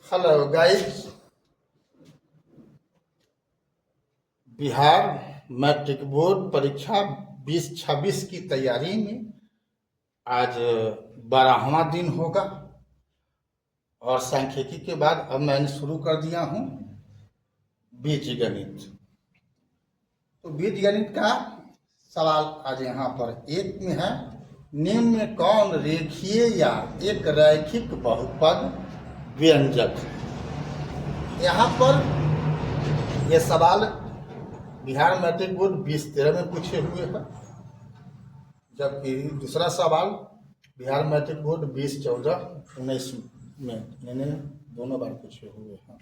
Hello guys. Bihar matric board परीक्षा 2026 की तैयारी में आज 12वां दिन होगा और सांख्यिकी के बाद अब मैंने शुरू कर दिया हूँ बीजगणित। तो बीजगणित का सवाल आज यहाँ पर एक में है, निम्न में कौन रेखीय या एक रैखिक बहुपद व्यंजक है। यहाँ पर यह सवाल बिहार मैट्रिक बोर्ड 2013 में पूछे हुए हैं, जबकि दूसरा सवाल बिहार मैट्रिक बोर्ड 2014-19 में मैंने दोनों बार पूछे हुए हैं।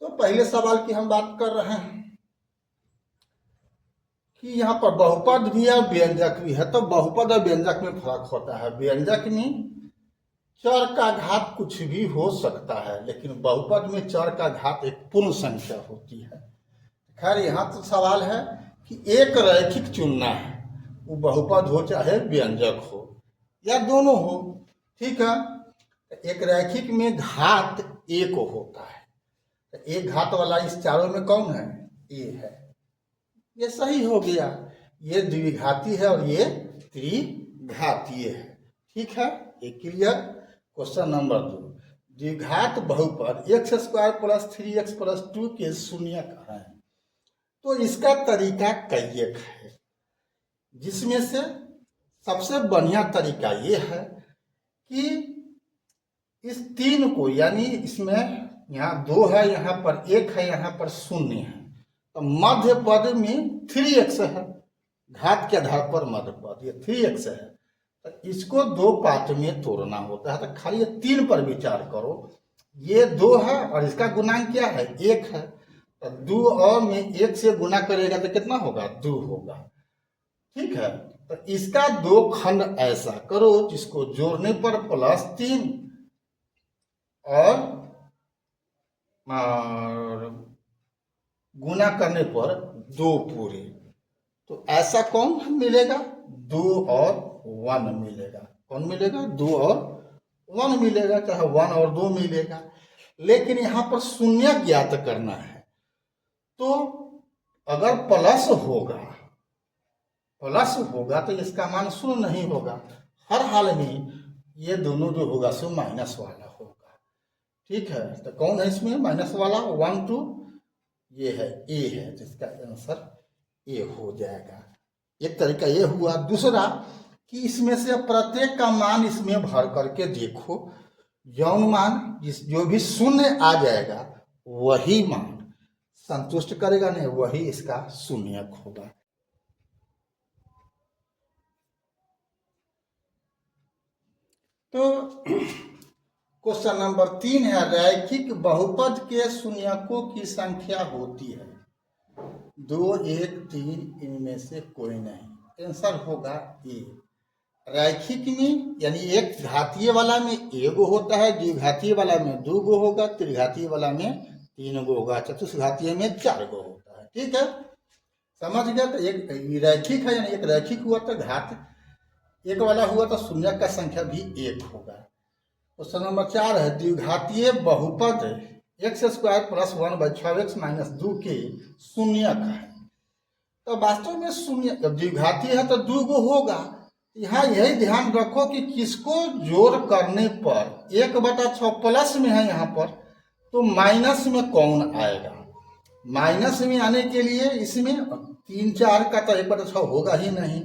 तो पहले सवाल की हम बात कर रहे हैं कि यहाँ पर बहुपद भी है व्यंजक भी है। तो बहुपद और व्यंजक में फर्क होता है। व्यंजक में चर का घात कुछ भी हो सकता है, लेकिन बहुपद में चर का घात एक पूर्ण संख्या होती है। खैर यहाँ तो सवाल है कि एक रैखिक चुनना है, वो बहुपद हो चाहे व्यंजक हो या दोनों हो, ठीक है। एक रैखिक में घात एक होता है, तो एक घात वाला इस चारों में कौन है? ए है। ये सही हो गया। ये द्विघाती है और ये त्रिघातीय है, ठीक है। एक क्लियर। क्वेश्चन नंबर 2, द्विघात बहुपद x² + 3x + 2 के शून्यक है। तो इसका तरीका कई एक है, जिसमें से सबसे बढ़िया तरीका ये है कि इस तीन को, यानी इसमें यहाँ 2 है, यहाँ पर 1 है, यहाँ पर 0 है, तो मध्य पद में 3x है। घात के आधार पर मध्य पद ये 3x है, तो इसको 2 पार्ट में तोड़ना होता है। तो खाली ये 3 पर विचार करो। ये 2 है और इसका गुणांक क्या है? 1 है। तो 2 और में 1 से गुना करेगा तो कितना होगा? 2 होगा, ठीक है। तो इसका 2 खंड ऐसा करो जिसको जोड़ने पर +3 और गुना करने पर 2 पूरे। तो ऐसा कौन मिलेगा? 2 और 1 मिलेगा। कौन मिलेगा? 2 और 1 मिलेगा, चाहे 1 और 2 मिलेगा। लेकिन यहाँ पर शून्य ज्ञात करना है, तो अगर प्लस होगा तो इसका मान 0 नहीं होगा। हर हाल में ये दोनों जो होगा सो माइनस वाला होगा, ठीक है। तो कौन है इसमें माइनस वाला? 1 2, ये है ए है, जिसका आंसर ए हो जाएगा। एक तरीका ये हुआ। दूसरा कि इसमें से प्रत्येक का मान इसमें भर करके देखो, यौन मान जो भी 0 आ जाएगा वही मान संतुष्ट करेगा, नहीं वही इसका शून्यक होगा। तो क्वेश्चन नंबर 3 है, रैखिक बहुपद के शून्यकों की संख्या होती है 2 1 3, इनमें से कोई नहीं। आंसर होगा ए। रैखिक में यानी एक घातीय वाला में एगो होता है, द्विघातीय वाला में 2 गो होगा, त्रिघातीय वाला में 3 गो होगा, चतुष्घातीय में 4 गो होता है, ठीक है। समझ गया। तो एक रैखिक है, यानी एक रैखिक हुआ तो घात एक वाला हुआ तो शून्य का संख्या भी 1 होगा। क्वेश्चन नंबर 4 है, द्विघातीय बहुपद x² + 1/6x - 2 के शून्यक है। तो वास्तव में शून्य द्विघातीय है तो 2 गो होगा। यहाँ यही ध्यान रखो कि किसको जोड़ करने पर 1/6 प्लस में है यहाँ पर, तो माइनस में कौन आएगा? माइनस में आने के लिए इसमें 3 4 का तो 1/6 होगा ही नहीं।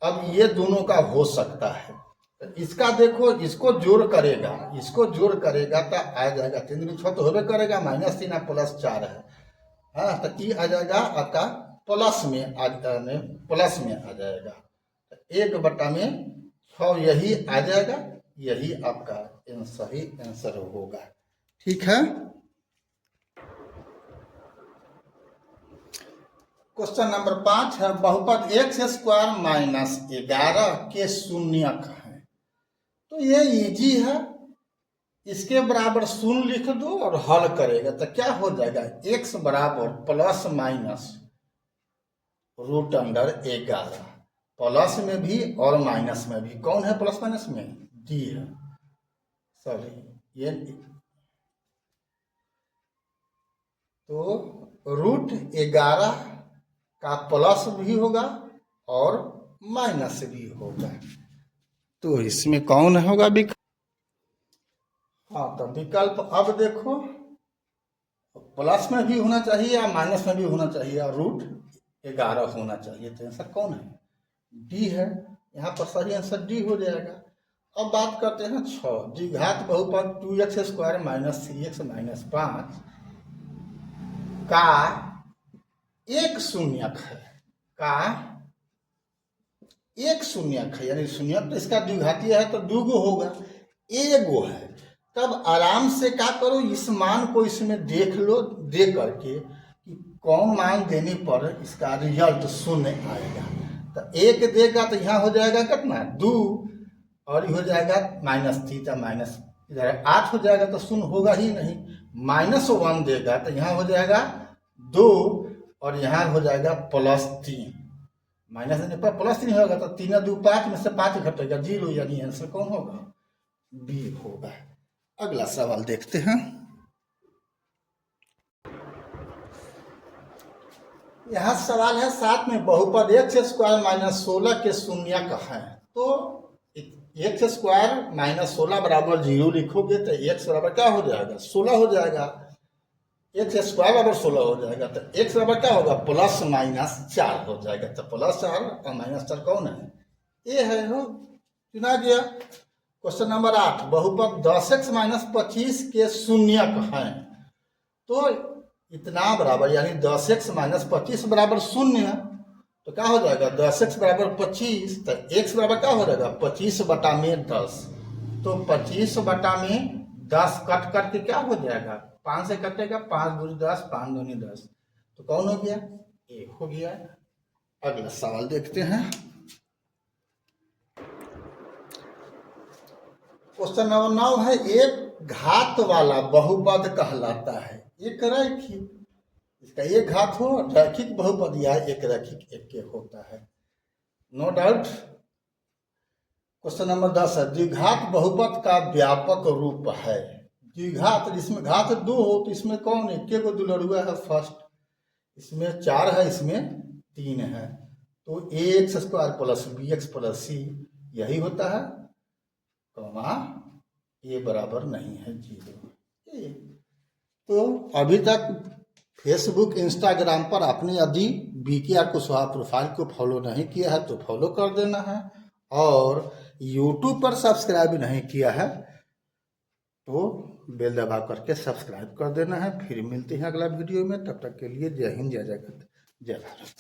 अब ये दोनों का हो सकता है, तो इसका देखो, इसको जोड़ करेगा तो आ जाएगा 3 दूनी 6 तो होबे करेगा, -3 +4 है, हाँ। तो ये आ जाएगा आपका प्लस में आ जाएगा। 1/6 यही आ जाएगा, यही आपका सही आंसर होगा, ठीक है। क्वेश्चन नंबर 5 है, बहुपद x² - 11 के शून्यक है। तो ये इजी है, इसके बराबर 0 लिख दो और हल करेगा तो क्या हो जाएगा? x बराबर ±√11। प्लस में भी और माइनस में भी। कौन है प्लस माइनस में? डी है, सॉरी ये तो √11 का प्लस भी होगा और माइनस भी होगा। तो इसमें कौन होगा विकल्प? हाँ, तो विकल्प अब देखो, प्लस में भी होना चाहिए या माइनस में भी होना चाहिए और √11 होना चाहिए। तो आंसर कौन है? डी है। यहाँ पर सही आंसर डी हो जाएगा। अब बात करते हैं 6, द्विघात बहुपद 2x² - 3x - 5 का एक शून्यक है, का एक शून्यक है, यानी शून्यक तो इसका द्विघातीय है तो दूगो होगा, एगो है। तब आराम से क्या करो, इस मान को इसमें देख लो, दे करके कि कौन मान देने पर इसका रिजल्ट शून्य आएगा। तो एक देगा तो यहाँ हो जाएगा कितना 2 और ये हो जाएगा -3, तो माइनस इधर 8 हो जाएगा तो शून्य होगा ही नहीं। -1 देगा तो यहाँ हो जाएगा 2 और यहाँ हो जाएगा +3। माइनस देने पर +3 होगा तो 3 2 5 में से 5 घटेगा 0, यानी आंसर कौन होगा? बी होगा। अगला सवाल देखते हैं। यहाँ सवाल है 7 में बहुपद x² - 16 के शून्यक है। तो x² - 16 बराबर 0 लिखोगे तो x बराबर क्या हो जाएगा? 16 हो जाएगा। x² बराबर 16 हो जाएगा तो x बराबर क्या होगा? +-4 हो जाएगा। तो +4 और -4 कौन है? ये है, हो चुना गया। क्वेश्चन नंबर 8, बहुपद 10x - 25 के शून्यक है। तो इतना बराबर यानी 10x - 25 बराबर 0, तो क्या हो जाएगा? 10x बराबर 25, तो x बराबर क्या हो जाएगा? 25/10। तो 25/10 कट करके क्या हो जाएगा? 5 से कटेगा, 5 दूनी 10, 5 दूनी 10। तो कौन हो गया? ए हो गया। अगला सवाल देखते हैं। क्वेश्चन नंबर 9 है, एक घात वाला बहुपद कहलाता है। एक रैखिक, इसका एक घात हो रैखिक बहुपद या एक रैखिक एक होता है, नो डाउट। क्वेश्चन नंबर 10 है, द्विघात बहुपद का व्यापक रूप है। द्विघात जिसमें घात 2 हो तो इसमें कौन है? एक दुलड़ुआ है फर्स्ट, इसमें 4 है, इसमें 3 है। तो ax² + bx + c यही होता है, कॉमा ए बराबर नहीं है 0। तो अभी तक फेसबुक इंस्टाग्राम पर अपनी यदि BKR कुशवाहा प्रोफाइल को फॉलो नहीं किया है तो फॉलो कर देना है, और यूट्यूब पर सब्सक्राइब नहीं किया है तो बेल दबा करके सब्सक्राइब कर देना है। फिर मिलते हैं अगला वीडियो में, तब तक के लिए जय हिंद, जय जगत, जय भारत।